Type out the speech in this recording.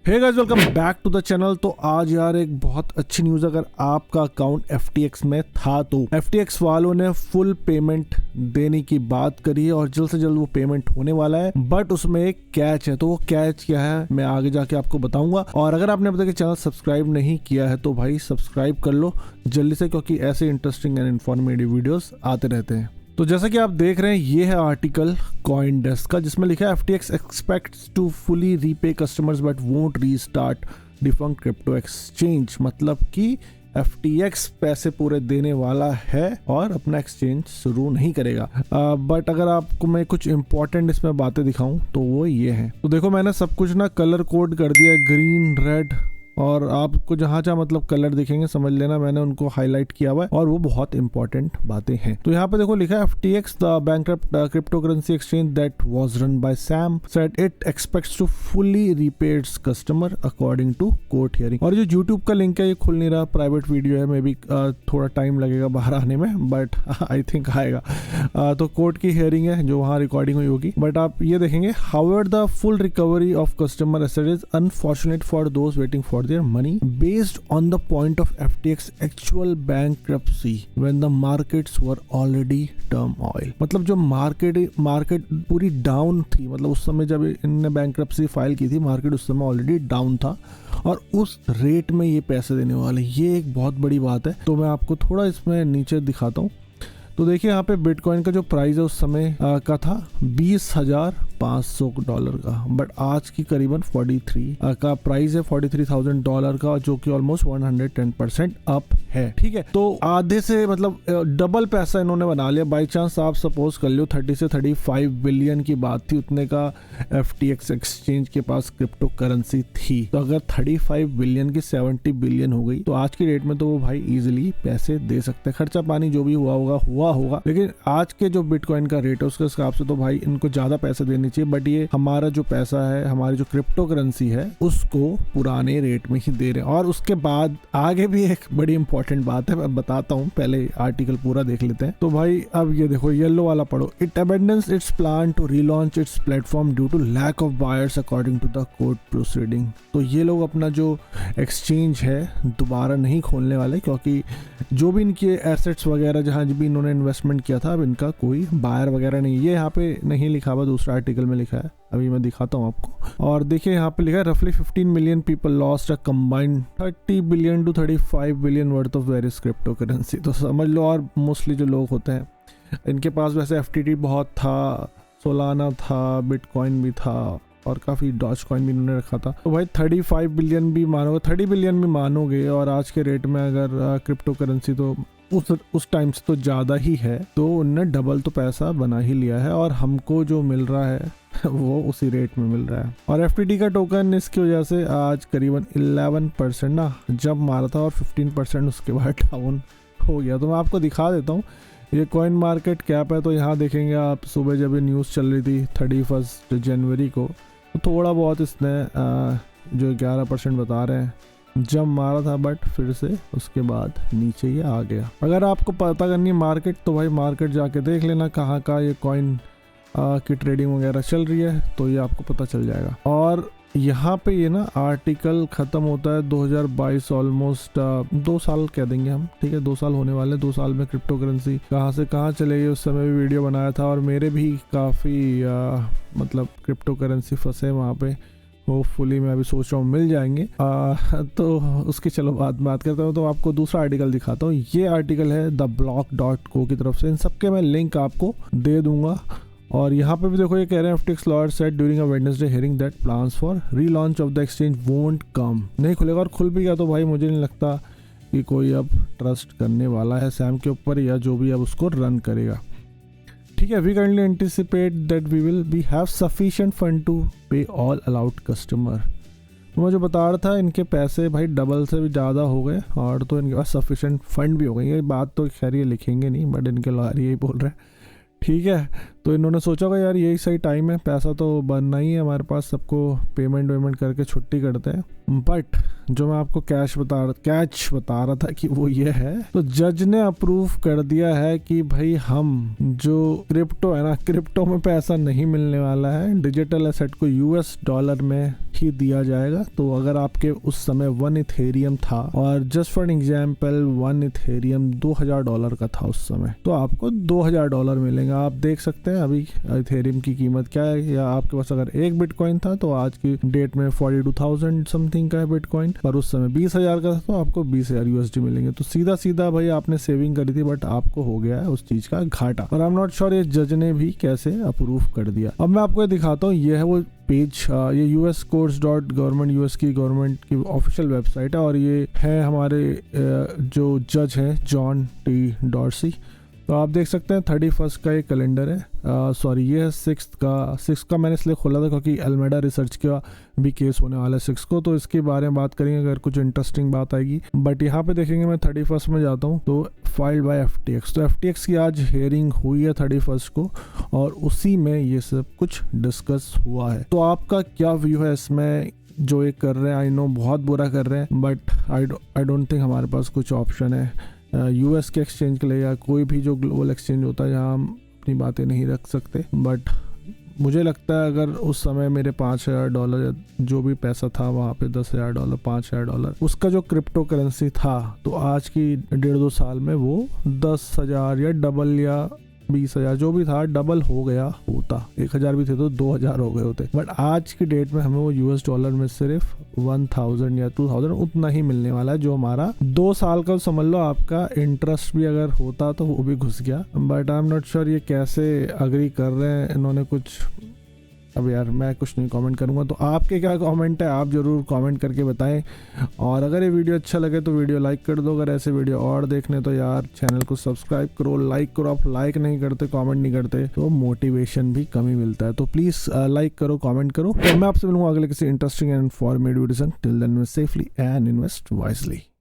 Hey guys, welcome back to the channel. तो आज यार एक बहुत अच्छी न्यूज़, अगर आपका अकाउंट FTX में था तो FTX वालों ने फुल पेमेंट देने की बात करी है और जल्द से जल्द वो पेमेंट होने वाला है। बट उसमें एक कैच है, तो वो कैच क्या है मैं आगे जाके आपको बताऊंगा। और अगर आपने अभी तक चैनल सब्सक्राइब नहीं किया है तो भाई सब्सक्राइब कर लो जल्दी से, क्योंकि ऐसे इंटरेस्टिंग एंड इन्फॉर्मेटिव वीडियोस आते रहते हैं। तो जैसा कि आप देख रहे हैं, ये है आर्टिकल CoinDesk का, जिसमें लिखा है FTX expects to fully repay customers but won't restart defunct crypto exchange. मतलब कि FTX पैसे पूरे देने वाला है और अपना एक्सचेंज शुरू नहीं करेगा। बट अगर आपको मैं कुछ इंपॉर्टेंट इसमें बातें दिखाऊं तो वो ये है। तो देखो, मैंने सब कुछ ना कलर कोड कर दिया, ग्रीन, रेड, और आपको जहाँ जहाँ मतलब कलर दिखेंगे समझ लेना मैंने उनको हाईलाइट किया हुआ है और वो बहुत इंपॉर्टेंट बातें हैं। तो यहाँ पे देखो लिखा है FTX the bankrupt cryptocurrency exchange that was run by Sam said it expects to fully repay its customer according to court hearing. और जो यूट्यूब का लिंक है ये खुल नहीं रहा, प्राइवेट वीडियो है, मे बी थोड़ा टाइम लगेगा बाहर आने में, बट आई थिंक आएगा। तो कोर्ट की हियरिंग है जो वहाँ रिकॉर्डिंग हुई होगी। बट आप ये देखेंगे, however the full recovery of customer asset is unfortunate for those waiting for their money based on the point of FTX actual bankruptcy when the markets were already turmoil। मतलब जो market पूरी down थी, मतलब उस समय जब इनने bankruptcy file की थी मार्केट उस समय ऑलरेडी डाउन था और उस रेट में ये पैसे देने वाले, ये एक बहुत बड़ी बात है। तो मैं आपको थोड़ा इसमें नीचे दिखाता हूँ। तो देखिए यहाँ पे बिटकॉइन का जो प्राइस है उस समय का था $20,500 का, बट आज की करीबन 43 का प्राइस है, $43,000 का, जो कि ऑलमोस्ट 110% अप है। ठीक है, तो आधे से मतलब डबल पैसा इन्होंने बना लिया। बाई चांस आप सपोज कर लो 30 से 35 बिलियन की बात थी, उतने का FTX एक्सचेंज के पास क्रिप्टो करेंसी थी। तो अगर 35 बिलियन की 70 बिलियन हो गई तो आज की डेट में तो वो भाई इजिली पैसे दे सकते हैं। खर्चा पानी जो भी हुआ होगा, लेकिन आज के जो बिटकॉइन का रेट है उसके हिसाब से तो भाई इनको ज्यादा पैसे देने चाहिए। बट ये हमारा जो पैसा है, हमारी जो क्रिप्टो करेंसी है, उसको पुराने रेट में ही दे रहे हैं। और उसके बाद आगे भी एक बड़ी इंपॉर्टेंट बात है, मैं बताता हूँ, पहले आर्टिकल पूरा देख लेते हैं। तो भाई अब ये देखो, येलो वाला पढ़ो। It abandons its plan to relaunch its platform due to lack of buyers according to the court proceeding. तो ये लोग अपना जो एक्सचेंज है दोबारा नहीं खोलने वाले, क्योंकि जो भी इनके एसेट्स वगैरह जहाँ भी इन्होंने इन्वेस्टमेंट किया था, अब इनका कोई बायर वगैरह नहीं। ये यहाँ पे नहीं लिखा हुआ, दूसरा आर्टिकल में लिखा है, अभी मैं दिखाता हूँ आपको। और देखिए यहाँ पे लिखा है रफली 15 million people lost a combined 30 billion to 35 billion worth of various crypto currency. तो समझ लो, और मोस्टली जो लोग होते हैं इनके पास वैसे FTT बहुत था, सोलाना था, बिटकॉइन भी था और काफ़ी डॉज कॉइन भी इन्होंने रखा था। तो भाई 35 बिलियन भी मानोगे, 30 बिलियन भी मानोगे, और आज के रेट में अगर क्रिप्टो करेंसी तो उस टाइम से तो ज़्यादा ही है, तो उनने डबल तो पैसा बना ही लिया है और हमको जो मिल रहा है वो उसी रेट में मिल रहा है। और FTT का टोकन इसकी वजह से आज करीबन 11% ना जब मारा था और 15% उसके बाद डाउन हो गया। तो मैं आपको दिखा देता हूँ, ये कॉइन मार्केट कैप है। तो यहाँ देखेंगे आप, सुबह जब ये न्यूज़ चल रही थी 31 जनवरी को, तो थोड़ा बहुत इसने जो 11% बता रहे हैं जब मारा था, बट फिर से उसके बाद नीचे ये आ गया। अगर आपको पता करनी है मार्केट, तो भाई मार्केट जाके देख लेना कहाँ का ये कॉइन की ट्रेडिंग वगैरह चल रही है, तो ये आपको पता चल जाएगा। और यहाँ पे ये ना आर्टिकल ख़त्म होता है 2022, ऑलमोस्ट 2 साल कह देंगे हम, ठीक है, 2 साल होने वाले। 2 साल में क्रिप्टो करेंसी कहाँ से कहाँ चले गई, उस समय भी वीडियो बनाया था और मेरे भी काफ़ी मतलब क्रिप्टो करेंसी फंसे वहाँ पे। होपफुली मैं अभी सोच रहा हूँ मिल जाएंगे। तो उसकी चलो बात करता हूँ। तो आपको दूसरा आर्टिकल दिखाता हूँ। ये आर्टिकल है theblock.co की तरफ से, इन सबके मैं लिंक आपको दे दूंगा। और यहाँ पे भी देखो, ये कह रहे हैं FTX lawyer said during a Wednesday hearing that plans for relaunch of the exchange won't come। नहीं खुलेगा, और खुल भी गया तो भाई मुझे नहीं लगता कि कोई अब ट्रस्ट करने वाला है सैम के ऊपर, या जो भी अब उसको रन करेगा। ठीक है, we currently anticipate that we will be have sufficient fund to pay all allowed customer। तो मैं जो बता रहा था, इनके पैसे भाई डबल से भी ज़्यादा हो गए और तो इनके पास सफिशेंट फंड भी हो गए। ये बात तो खैर ये लिखेंगे नहीं, बट इनके लॉयर यही बोल रहे हैं। ठीक है, तो इन्होंने सोचा होगा यार यही सही टाइम है, पैसा तो बनना ही है हमारे पास, सबको पेमेंट करके छुट्टी करते हैं। बट जो मैं आपको कैच बता रहा था कि वो ये है, तो जज ने अप्रूव कर दिया है कि भाई हम जो क्रिप्टो है ना, क्रिप्टो में पैसा नहीं मिलने वाला है, डिजिटल एसेट को यूएस डॉलर में ही दिया जाएगा। तो अगर आपके उस समय 1 इथेरियम था, और जस्ट फॉर एग्जांपल 1 इथेरियम $2000 का था उस समय, तो आपको $2000 मिलेगा। आप देख सकते हैं अभी इथेरियम की कीमत क्या है, या आपके पास अगर एक बिटकॉइन था तो आज की डेट में 42,000 समथिंग का है बिटकॉइन, पर उस समय 20,000 का था तो आपको 20,000 USD मिलेंगे। तो सीधा सीधा भाई आपने सेविंग करी थी, बट आपको हो गया है उस चीज का घाटा। और आई एम नॉट श्योर ये जज ने भी कैसे अप्रूव कर दिया। अब मैं आपको ये दिखाता हूँ, ये है वो पेज, ये US.government की गवर्नमेंट की ऑफिशियल वेबसाइट है, और ये है हमारे जो जज हैं जॉन टी डॉर्सी। तो आप देख सकते हैं 31 का ये कैलेंडर है, सॉरी ये है 6 का मैंने इसलिए खोला था क्योंकि अल्मेडा रिसर्च का भी केस होने वाला है 6 को, तो इसके बारे में बात करेंगे अगर कुछ इंटरेस्टिंग बात आएगी। बट यहाँ पे देखेंगे, मैं 31 में जाता हूँ तो फाइल्ड बाय FTX, तो FTX की आज हियरिंग हुई है 31 को, और उसी में ये सब कुछ डिस्कस हुआ है। तो आपका क्या व्यू है इसमें? जो ये कर रहे हैं, आई नो बहुत बुरा कर रहे हैं, बट आई डोंट थिंक हमारे पास कुछ ऑप्शन है US के एक्सचेंज के लिए, या कोई भी जो ग्लोबल एक्सचेंज होता है जहाँ हम अपनी बातें नहीं रख सकते। बट मुझे लगता है अगर उस समय मेरे $5,000 या जो भी पैसा था वहाँ पे $10,000, $5,000 उसका जो क्रिप्टो करेंसी था, तो आज की 1.5-2 साल में वो 10,000 या डबल या 20,000 जो भी था डबल हो गया होता। 1,000 भी थे तो 2,000 हो गए होते। बट आज की डेट में हमें वो US डॉलर में सिर्फ 1,000 या 2,000 उतना ही मिलने वाला है, जो हमारा 2 साल का समझ लो आपका इंटरेस्ट भी अगर होता तो वो भी घुस गया। But I am not sure ये कैसे अग्री कर रहे हैं इन्होंने कुछ। अब यार मैं कुछ नहीं कमेंट करूंगा, तो आपके क्या कमेंट है आप जरूर कमेंट करके बताएं। और अगर ये वीडियो अच्छा लगे तो वीडियो लाइक कर दो, अगर ऐसे वीडियो और देखने तो यार चैनल को सब्सक्राइब करो, लाइक करो। आप लाइक नहीं करते, कमेंट नहीं करते तो मोटिवेशन भी कमी मिलता है। तो प्लीज़ लाइक करो, कमेंट करो। तो मैं आपसे मिलूंगा अगले किसी interesting and informative video. Till then invest safely and invest wisely.